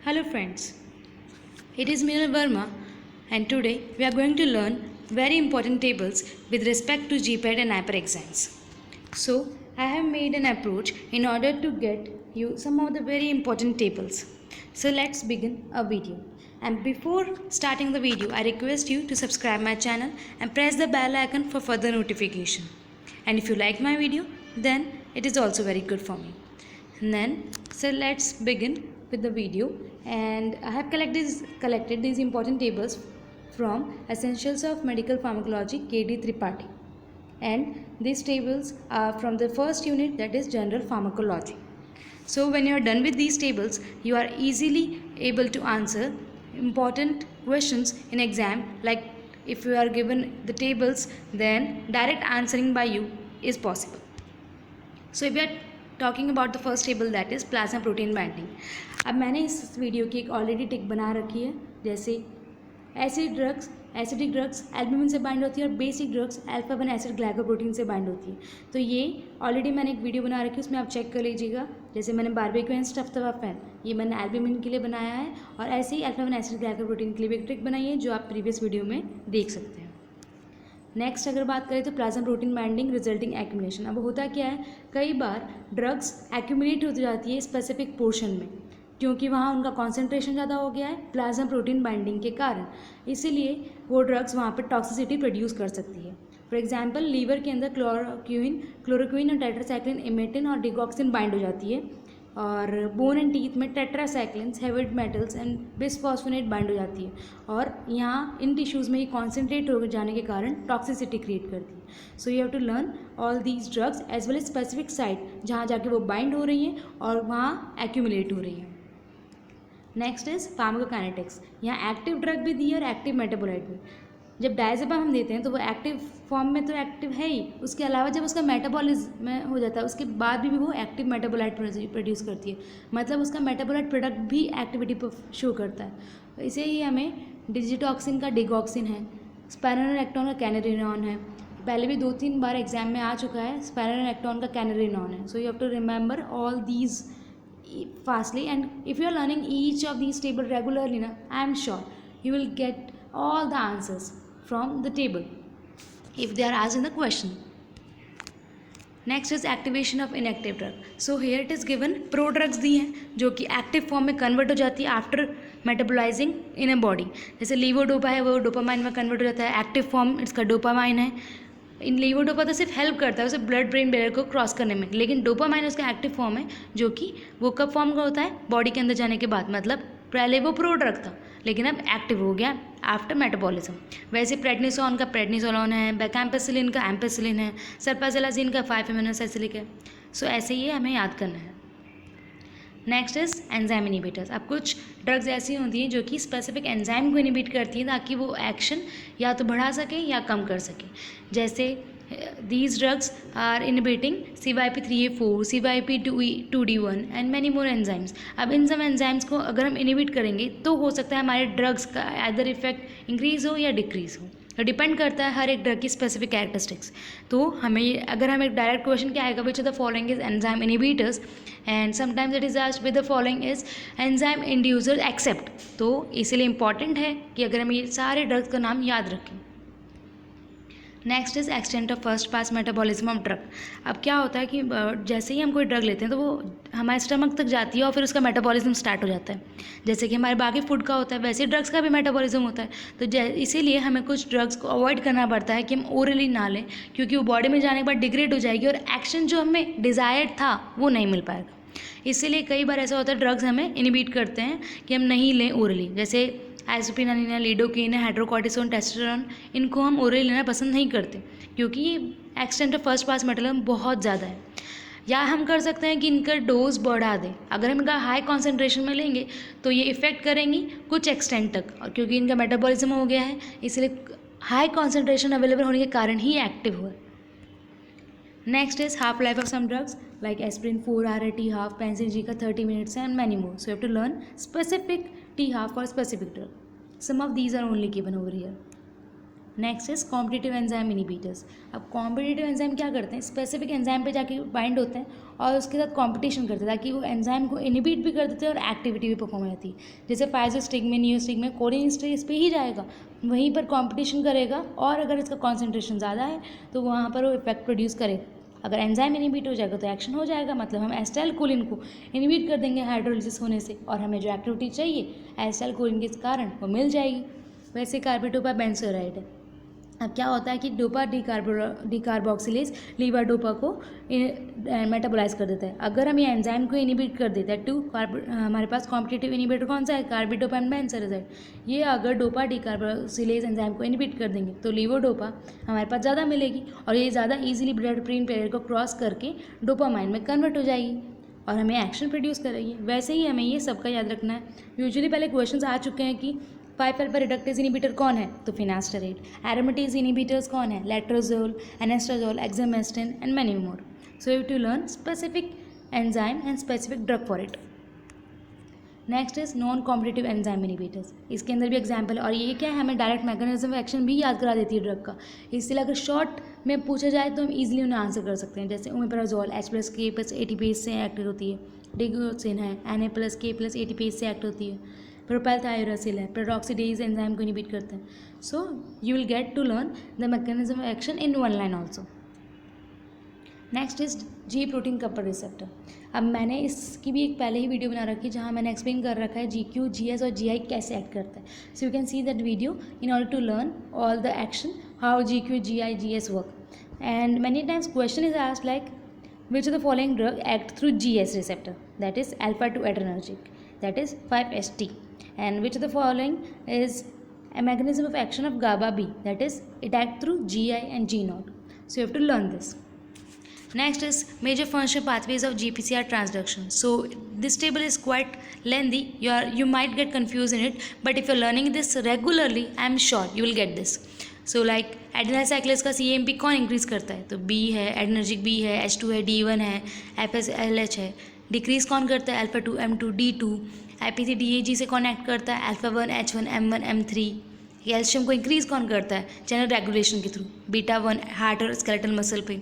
Hello friends, it is Meenal Verma and today we are going to learn very important tables with respect to GPAT and NIPER exams. So I have made an approach in order to get you some of the very important tables. So let's begin a video. And before starting the video, I request you to subscribe my channel and press the bell icon for further notification. And if you like my video, then it is also very good for me. And then so let's begin with the video, and I have collected these important tables from Essentials of Medical Pharmacology KD Tripathi, and these tables are from the first unit, that is General Pharmacology. So when you are done with these tables, you are easily able to answer important questions in exam. Like if you are given the tables, then direct answering by you is possible. So if we are talking about the first table that is plasma protein binding. अब मैंने इस video की एक already टिक बना रखी है. जैसे acidic drugs albumin से बाइंड होती है और basic drugs alpha 1 acid glycoprotein से बाइंड होती है. तो ये ऑलरेडी मैंने एक वीडियो बना रखी है, उसमें आप चेक कर लीजिएगा. जैसे मैंने बारबेक्यू स्टफ्टोफैन ये मैंने एल्बुमिन के लिए बनाया है, और ऐसे ही अल्फा 1 एसिड ग्लाइकोप्रोटीन के लिए भी एक ट्रिक बनाई है जो आप प्रीवियस वीडियो में देख सकते हैं. नेक्स्ट अगर बात करें तो plasma protein binding resulting accumulation. अब होता क्या है, कई बार ड्रग्स एक्यूमुलेट हो जाती है स्पेसिफिक पोर्शन में, क्योंकि वहाँ उनका कॉन्सेंट्रेशन ज़्यादा हो गया है प्लाज्मा प्रोटीन बाइंडिंग के कारण. इसीलिए वो ड्रग्स वहाँ पर टॉक्सिसिटी प्रोड्यूस कर सकती है. फॉर एग्जांपल लीवर के अंदर क्लोरोक्विन और टेट्रासाइक्लिन इमेटिन और डिगॉक्सिन बाइंड हो जाती है, और बोन एंड टीथ में tetracyclines heavy metals and bisphosphonate bind हो जाती है, और यहाँ इन टिश्यूज़ में ये कॉन्सेंट्रेट हो जाने के कारण टॉक्सिसिटी क्रिएट करती है. So you have to learn all these drugs as well as specific site जहाँ जाके वो बाइंड हो रही हैं और वहाँ एक्यूमुलेट हो रही हैं. Next is pharmacokinetics. यहाँ एक्टिव ड्रग भी दी है और एक्टिव मेटाबोलाइट भी. जब डायजेपम हम देते हैं तो वो एक्टिव फॉर्म में तो एक्टिव है ही, उसके अलावा जब उसका मेटाबॉलिज्म में हो जाता है उसके बाद भी वो एक्टिव मेटाबोलाइट प्रोड्यूस करती है. मतलब उसका मेटाबोलाइट प्रोडक्ट भी एक्टिविटी पर शो करता है. इसे ही हमें डिजिटॉक्सिन का डिगॉक्सिन है, स्पाइरोनोलेक्टोन का कैनरिनॉन है. पहले भी 2-3 बार एग्जाम में आ चुका है, स्पाइरोनोलेक्टोन का कैनरिनॉन है. So you have to remember all these fastly, and if you are learning each of these table regularly ना, I am sure you will get all the answers from the table if they are asked in the question. Next is activation of inactive drug. So here it is given pro drugs दी हैं जो कि active form में convert हो जाती है after metabolising in a body. जैसे levodopa है, वो डोपामाइन में कन्वर्ट हो जाता है. एक्टिव फॉर्म इसका डोपामाइन है. इन लीवोडोपा तो सिर्फ हेल्प करता है उसे ब्लड ब्रेन बैरियर को क्रॉस करने में, लेकिन डोपामाइन उसका एक्टिव फॉर्म है जो कि वो कब फॉर्म का होता है, बॉडी के अंदर जाने के बाद. मतलब पहले वो प्रो ड्रग था लेकिन अब एक्टिव हो गया आफ्टर मेटाबॉलिज्म. वैसे प्रेडनिसोन का प्रेडनिसोलोन है, बेकाम्पेसिलिन का एम्पेसिलिन है, सर्पाजिलाजिन का 5-एमिनोसैलिसिलिक है. सो ऐसे ही हमें याद करना है. Next is enzyme inhibitors. अब कुछ ड्रग्स ऐसी होती हैं जो कि स्पेसिफिक एंजाइम को इनिबिट करती हैं ताकि वो एक्शन या तो बढ़ा सके या कम कर सके. जैसे these drugs are inhibiting CYP3A4, CYP2D1 and many more enzymes. अब इन सब एंजाइम्स को अगर हम इनिबिट करेंगे तो हो सकता है हमारे ड्रग्स का अदर इफेक्ट इंक्रीज़ हो या डिक्रीज़ हो. तो डिपेंड करता है हर एक ड्रग की स्पेसिफिक कैरेक्टरिस्टिक्स. तो हमें अगर हमें डायरेक्ट क्वेश्चन क्या आएगा, which of the following is enzyme inhibitors, and sometimes it is asked with the following is enzyme inducer except. तो इसलिए इंपॉर्टेंट है कि अगर हम ये सारे ड्रग्स का नाम याद रखें. Next is extent of first pass metabolism of drug. अब क्या होता है कि जैसे ही हम कोई ड्रग लेते हैं तो वो हमारे स्टमक तक जाती है और फिर उसका मेटाबॉलिज्म स्टार्ट हो जाता है. जैसे कि हमारे बाकी फूड का होता है वैसे ड्रग्स का भी मेटाबॉलिज्म होता है. तो इसीलिए हमें कुछ ड्रग्स को अवॉइड करना पड़ता है कि हम ओरली ना लें, क्योंकि वो बॉडी में जाने के बाद डिग्रेड हो जाएगी और एक्शन जो हमें डिज़ायर्ड था वो नहीं मिल पाएगा. इसीलिए कई बार ऐसा होता है ड्रग्स हमें इनिबिट करते हैं कि हम नहीं लें ओरली. जैसे आइसोपिनालिन है, लिडोकेन है, हाइड्रोकॉर्टिसोन, टेस्टोस्टेरोन, इनको हम ओरली लेना पसंद नहीं करते क्योंकि extent of first pass metabolism बहुत ज़्यादा है. या हम कर सकते हैं कि इनका डोज बढ़ा दें. अगर हम इनका हाई कॉन्सेंट्रेशन में लेंगे तो ये इफ़ेक्ट करेंगी कुछ एक्सटेंट तक, और क्योंकि इनका मेटाबॉलिज्म हो गया है इसलिए हाई कॉन्सेंट्रेशन अवेलेबल होने के कारण ही एक्टिव हुआ. Next is half life of some drugs like aspirin 4-hour T half, penicillin G का 30 minutes and many more. So you have to learn specific T half for specific drug. Some of these are only given over here. Next is competitive enzyme inhibitors. अब competitive enzyme क्या करते हैं, specific enzyme पे जाके bind होते हैं और उसके साथ कंपटीशन करते हैं ताकि वो एंजाइम को इनिबिट भी कर देते हैं और एक्टिविटी भी परफॉर्म रहती है। जैसे फाइजोस्टिग्मिन नियोस्टिग्मिन कोलिन स्टेज पे ही जाएगा, वहीं पर कंपटीशन करेगा और अगर इसका कॉन्सेंट्रेशन ज़्यादा है तो वहाँ पर वो इफेक्ट प्रोड्यूस करेगा। अगर एंजाइम इनिबिट हो जाएगा तो एक्शन हो जाएगा, मतलब हम एसिटाइलकोलिन को इनिबिट कर देंगे हाइड्रोलिसिस होने से और हमें जो एक्टिविटी चाहिए एसिटाइलकोलिन के कारण वो मिल जाएगी। वैसे कार्बिडोपा बेंजोराइड है। अब क्या होता है कि डोपा डिकार्बोक्सिलेज लीवर डोपा को मेटाबोलाइज कर देता है। अगर हम ये एंजाइम को इनिबिट कर देते हैं हमारे पास कॉम्पिटिटिव इनिबिटर कौन सा है, कार्बिडोपा एंड बेंजोराइड। ये अगर डोपा डिकार्बोक्सिलेज एंजाइम को इनिबिट कर देंगे तो लीवर डोपा हमारे पास ज़्यादा मिलेगी और ये ज़्यादा ईजिली ब्लड ब्रेन बैरियर को क्रॉस करके डोपामाइन में कन्वर्ट हो जाएगी और हमें एक्शन प्रोड्यूस करेगी। वैसे ही हमें ये सबका याद रखना है। यूजुअली पहले क्वेश्चन आ चुके हैं कि 5-अल्फा रिडक्टेज इनिबिटर कौन है, तो फिनास्टेरेट। एरोमेटेज इनिबिटर्स कौन है, letrozole, anastrozole, exemestane and many more. So you to learn specific enzyme and specific drug for it. Next is non competitive enzyme inhibitors. इसके अंदर भी एग्जाम्पल है और ये क्या है, हमें डायरेक्ट मैकेनिज्म ऑफ एक्शन भी याद करा देती है ड्रग का। इसलिए अगर शॉर्ट में पूछा जाए तो हम इजीली उन्हें आंसर कर सकते हैं। जैसे ओमेप्राजोल H+K+ ATPase से एक्ट होती है, डिगोक्सिन है Na+K+ ATPase से एक्ट होती है, प्रोपेलथायोरेसिल है, पेरोक्सीडेज एंजाइम को इनिबिट करते हैं। So you will get to learn the mechanism of action in one line also. Next is G protein couple receptor. अब मैंने इसकी भी एक पहले ही वीडियो बना रखी है जहाँ मैंने एक्सप्लेन कर रखा है GQ, GS और GI कैसे एक्ट करता है। So you can see that video in order to learn all the action how GQ, GI, GS work. And many times question is asked like which of the following drug act through GS receptor, that is alpha 2 adrenergic, that is 5-HT, and which of the following is a mechanism of action of GABA B, that is it act through GI and G0. So you have to learn this. Next is major functional pathways of GPCR transduction. So this table is quite lengthy, you might get confused in it, but if you're learning this regularly I am sure you will get this. So like adenylyl साइक्लेज का CAMP कौन increase करता है, तो B है, एडनर्जिक B है, H2 है, D1 है, FSLH है। डिक्रीज़ कौन करता है, alpha 2 M2 D2। IPC DAG से कौन एक्ट करता है, alpha 1 H1 M1 M3। Calcium को इंक्रीज़ कौन करता है, चैनल रेगुलेशन के थ्रू, बीटा 1 हार्ट और स्केलेटल मसल पे।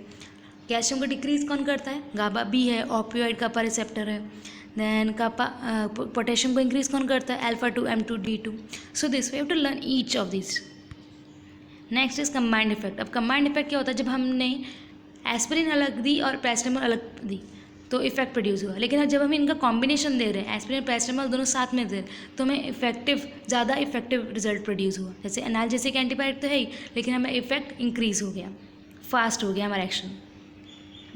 कैल्शियम को डिक्रीज़ कौन करता है, गाबा B है, ओपियोइड कापा रिसेप्टर है। देन कापा पोटेशियम को इंक्रीज़ कौन करता है, alpha 2 M2 D2। So this we have to learn each of this. Next is combined effect. अब कंबाइंड इफेक्ट क्या होता है, जब हमने एस्पिरिन अलग दी और पैरासिटामोल अलग दी तो इफेक्ट प्रोड्यूस हुआ, लेकिन जब हम इनका कॉम्बिनेशन दे रहे हैं, एस्पिरिन पैरासिटामोल दोनों साथ में दे रहे हैं, तो हमें ज़्यादा इफेक्टिव रिजल्ट प्रोड्यूस हुआ। जैसे एनाल्जेसिक एंटीबायोटिक तो है ही, लेकिन हमें इफेक्ट इंक्रीज़ हो गया, फास्ट हो गया हमारा एक्शन।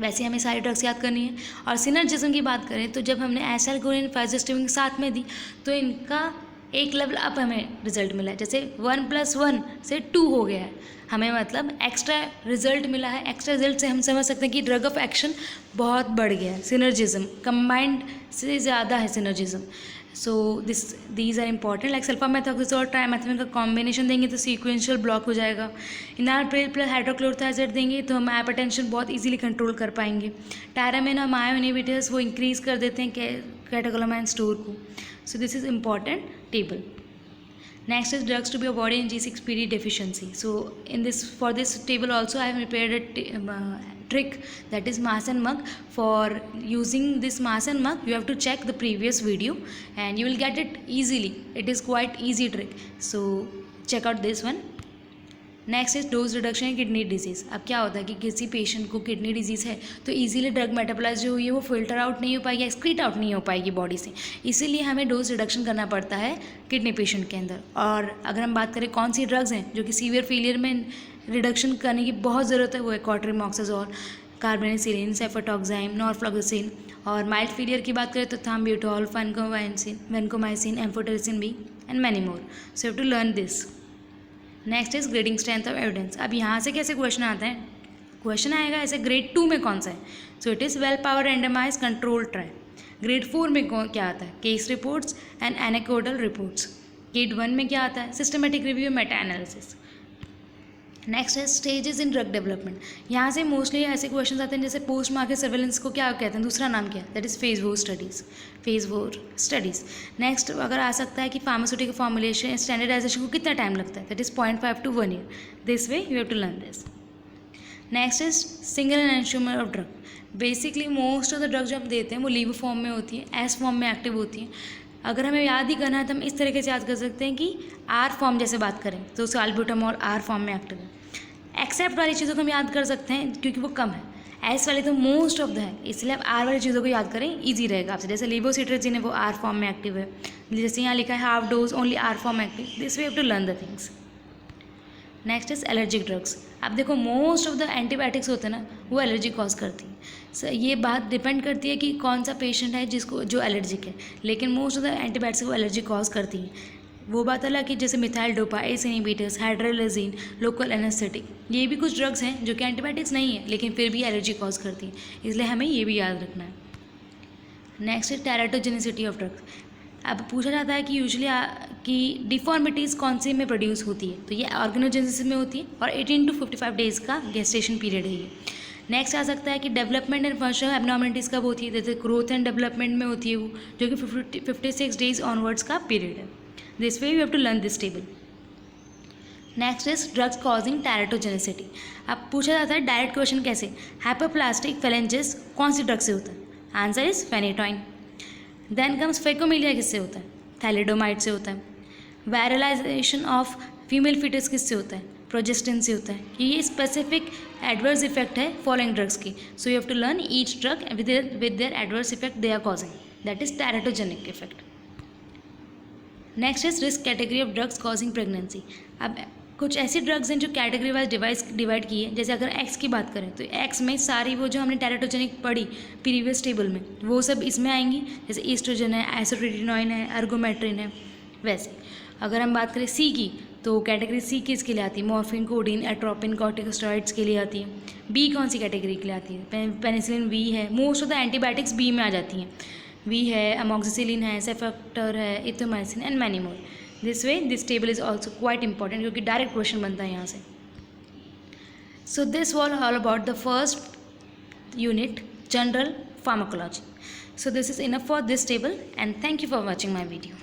वैसे हमें सारी ड्रग्स याद करनी है। और सिनर्जिज्म की बात करें तो जब हमने एसिटाइलकोलिन फाइजोस्टिग्मिन साथ में दी तो इनका एक लेवल अप हमें रिजल्ट मिला है, जैसे 1+1 से 2 हो गया है, हमें मतलब एक्स्ट्रा रिजल्ट मिला है। एक्स्ट्रा रिजल्ट से हम समझ सकते हैं कि ड्रग ऑफ एक्शन बहुत बढ़ गया है। सिनर्जिज्म कंबाइंड से ज़्यादा है synergism. So these are important. Like sulfamethoxazole और ट्राइमेथामिन का कॉम्बिनेशन देंगे तो सीक्वेंशियल ब्लॉक हो जाएगा। इनारप्रिल प्लस हाइड्रोक्लोरोथियाज़ाइड देंगे तो हम हाइपरटेंशन बहुत इजीली कंट्रोल कर पाएंगे। टायरामिन और मायो इनहिबिटर्स वो इंक्रीज़ कर देते हैं कैटेकोलामाइन स्टोर को। So this is important table. Next is drugs to be avoided in G6PD deficiency. So for this table also I have prepared a trick, that is mass and mug. For using this mass and mug you have to check the previous video and you will get it easily. It is quite easy trick. So check out this one. Next is dose reduction in kidney disease. अब क्या होता है कि किसी patient को kidney disease है तो easily drug metabolise जो हुई है वो फिल्टर आउट नहीं हो पाएगी, एक्सक्रीट आउट नहीं हो पाएगी बॉडी से, इसीलिए हमें डोज रिडक्शन करना पड़ता है किडनी पेशेंट के अंदर। और अगर हम बात करें कौन सी ड्रग्स हैं जो कि सीवियर फेलियर में रिडक्शन करने की बहुत ज़रूरत है, वो है क्वाट्रिमॉक्साजोल, कार्बेनिसिलिन, सेफोटॉक्साइम, नॉरफ्लॉक्सासिन। और माइल्ड फेलियर की बात करें तो ethambutol, vancomycin, amphotericin B and many more. So have to learn this. Next is grading strength of evidence. अब यहाँ से कैसे क्वेश्चन आता है, क्वेश्चन आएगा ऐसे ग्रेड 2 में कौन सा है, so it is well power randomise control trial. Grade 4 में क्या आता है, case reports and anecdotal reports. Grade 1 में क्या आता है, systematic review, Meta analysis. Next है स्टेजेस इन ड्रग डेवलपमेंट। यहाँ से मोस्टली ऐसे क्वेश्चन आते हैं जैसे पोस्ट मार्केट सर्वेलेंस को क्या कहते हैं, दूसरा नाम क्या है, that is phase 4 studies, phase 4 studies. Next अगर आ सकता है कि फार्मास्यूटिकल फॉर्मुलेशन स्टैंडर्डाइजेशन को कितना टाइम लगता है, that is 0.5 to 1 year। This way you have to learn this. Next is single enzyme of drug. Basically most of the drug जो हम देते हैं वो लीवर फॉर्म में होती है, एस फॉर्म में एक्टिव होती है। अगर हमें याद ही करना है तो हम इस तरीके से याद कर सकते हैं कि आर फॉर्म जैसे बात करें तो साल्ब्यूटामॉल आर फॉर्म में एक्टिव है। एक्सेप्ट वाली चीज़ों को हम याद कर सकते हैं क्योंकि वो कम है, एस वाली तो मोस्ट ऑफ द है, इसलिए आप आर वाली चीज़ों को याद करें, ईजी रहेगा आपसे। जैसे लेवोसिट्राजिन है वो आर फॉर्म में एक्टिव है, जैसे यहाँ लिखा है half dose only are form active. This way have to learn the things. Next is allergic drugs. अब देखो मोस्ट ऑफ द एंटीबायोटिक्स होते हैं ना वो एलर्जी कॉज करती है। ये बात डिपेंड करती है कि कौन सा पेशेंट है जिसको जो एलर्जिक है, लेकिन मोस्ट ऑफ द एंटीबायोटिक्स वो एलर्जी कॉज करती हैं। वो बात अलग कि जैसे methyl dopa, S inhibitors, hydralazine, local anaesthetic, ये भी कुछ ड्रग्स हैं जो कि एंटीबायोटिक्स नहीं है लेकिन फिर भी एलर्जी कॉज करती है, इसलिए हमें ये भी याद रखना है। नेक्स्ट है टेराटोजेनिसिटी ऑफ ड्रग्स। अब पूछा जाता है कि यूजुअली कि डिफॉर्मिटीज़ कौन से में प्रोड्यूस होती है, तो ये ऑर्गेनोजेनेसिस में होती है और 18 to 55 डेज़ का गेस्टेशन पीरियड है ये। नेक्स्ट आ सकता है कि डेवलपमेंट एंड फंक्शनल एबनॉर्मलिटीज़ कब होती है, जैसे ग्रोथ एंड डेवलपमेंट में होती है वो, जो कि 56 डेज ऑनवर्ड्स का पीरियड है। This way you have to learn this table. Next is drugs causing teratogenicity. अब पूछा जाता है डायरेक्ट क्वेश्चन कैसे, हाइपोप्लास्टिक फेलेंजेस कौन सी ड्रग से होता है, answer is phenytoin. Then comes phocomelia किससे होता है, थैलिडोमाइड से होता है। वायरलाइजेशन ऑफ फीमेल फीटस किससे होता है, प्रोजेस्टिन से होता है। ये स्पेसिफिक एडवर्स इफेक्ट है फॉलोइंग ड्रग्स की, so you have to learn each drug with their adverse effect they are causing, that is teratogenic effect. Next is risk category of drugs causing pregnancy. अब कुछ ऐसी drugs हैं जो category wise divide की है। जैसे अगर एक्स की बात करें तो एक्स में सारी वो जो हमने टेराटोजेनिक पढ़ी प्रीवियस टेबल में वो सब इसमें आएंगी, जैसे ईस्ट्रोजन है, आइसोट्रेटिनोइन है, अर्गोमेट्रिन है। वैसे अगर हम बात करें सी की तो कैटेगरी सी किसके लिए आती है, मॉर्फिन, कोडीन, एट्रोपिन, कॉर्टिकोस्टेरॉइड्स के लिए आती है। बी कौन सी कैटेगरी के लिए आती है, पेनिसिलिन बी है। Most of the antibiotics B में आ जाती हैं, वी है, अमोक्सिसिलिन है, सेफेक्टर है, erythromycin and many more. This way this table is also quite important क्योंकि डायरेक्ट क्वेश्चन बनता है यहाँ से। So this was all about the first unit general pharmacology. So this is enough for this table and thank you for watching my video.